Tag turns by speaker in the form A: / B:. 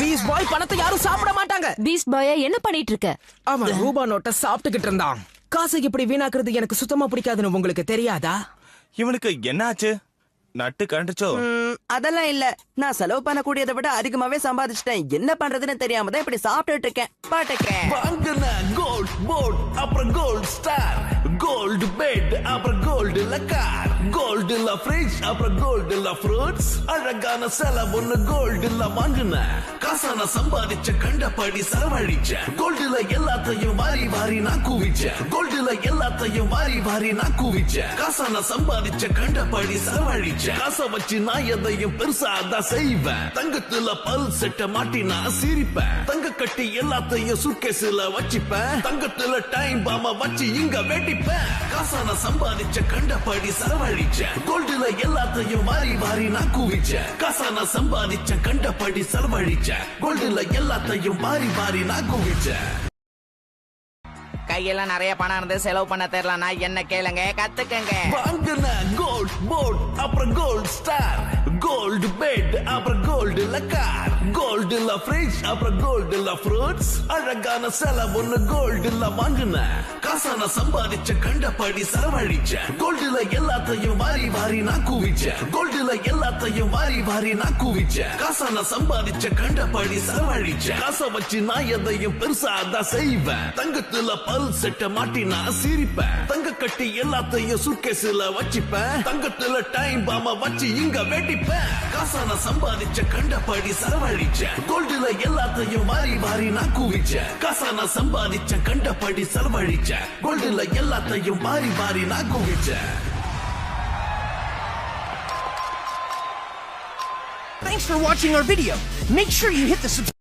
A: Piece பாய் பணத்தை யாரும் சாப்பிட மாட்டாங்க.
B: பீஸ்ட் பாயா என்ன பண்ணிட்டு இருக்க?
A: அவன் ரூபா நோட்டை சாப்பிட்டுக்கிட்டு இருந்தான். காசை இப்படி வீணாக்குறது எனக்கு சுத்தமா பிடிக்காதுன்னு உங்களுக்கு தெரியாதா?
C: இவனுக்கு என்னாச்சு? நட்டு கண்டுச்சோ?
D: அதெல்லாம் இல்ல, நான் செலவு பண்ணக்கூடியதை விட அதிகமாவே சம்பாதிச்சிட்டேன். என்ன பண்றதுன்னு தெரியாம தான் இப்படி சாப்பிட்டுட்டு இருக்கேன். பாட்டுக்கேன்
E: வாங்குன கோல்ட் போட், அப்புறம் கோல்ட் ஸ்டார், கோல்டு பெட், அப்புறம் கோல்டு கார், கோல்டுல ஃப்ரிட்ஜ், அப்புறம் கோல்டுல ஃப்ரூட்ஸ். அழகான செலவுன்னு கோல்டுல வாங்குன காசா நான் சம்பாதிச்ச கண்டபடி செலவழிச்ச. கோல்டுல எல்லாத்தையும் வாரி வாரி நான் குவிச்ச. கோல்டுல எல்லாத்தையும் வாரி வாரி நான் குவிச்ச. காசா நான் சம்பாதிச்ச கண்டபடி செலவழிச்ச. காசை வச்சு நான் எதையும் பெருசா தான் செய்வேன். தங்கத்துல பல் செட்ட மாட்டி நான் சிரிப்பேன். தங்க கட்டி எல்லாத்தையும் சுட்கேஸ்ல வச்சுப்பேன். தங்கத்துல டைம் பாம வச்சு இங்க வெட்டிப்பேன். காசா நான் சம்பாதிச்ச கண்டபடி செலவழிச்ச. கோல்டுல எல்லாத்தையும் வாரி வாரி நான் குவிச்ச. காசா நான் சம்பாதிச்ச கண்டபடி செலவழிச்ச. கோல்டுல எல்லாத்தையும் வாரி வாரி நான் குவிச்ச.
F: கையில நிறைய பணம் இருந்து செலவு பண்ண தெரியலனா என்ன கேளுங்க, கத்துக்கங்க.
E: வாங்குன கோல்ட் போட், அப்புறம் கோல்ட் ஸ்டார், கோல்டு பெட், அப்புறம் கோல்டுல கார், கோல்டுல ஃப்ரிட்ஜ், அப்புறம் கோல்டுல ஃப்ரூட்ஸ். அழகான செலவுன்னு கோல்டுல வாங்குன காசா நான் சம்பாதிச்ச கண்டபடி செலவழிச்ச. கோல்டுல எல்லாத்தையும் வாரி வாரி நான் குவிச்ச. கோல்டுல எல்லாத்தையும் வாரி வாரி நான் குவிச்ச. காசா நான் சம்பாதிச்ச கண்டபடி செலவழிச்ச. காசை வச்சு நான் எதையும் பெருசா தான் செய்வேன். தங்கத்துல பல் செட்ட மாட்டி நான் சிரிப்பேன். தங்க கட்டி எல்லாத்தையும் சுட்கேஸ்ல வச்சுப்பேன். தங்கத்துல டைம் பாம வச்சு இங்க வெட்டிப்பேன். காசா நான் சம்பாதிச்ச கண்டபடி செலவழிச்ச. கோல்டுல எல்லாத்தையும் வாரி வாரி நான் குவிச்ச. காசா நான் சம்பாதிச்ச கண்டபடி செலவழிச்ச. கோல்டுல எல்லாத்தையும் வாரி வாரி நான் குவிச்ச.
G: Thanks for watching our video. Make sure you hit the subscribe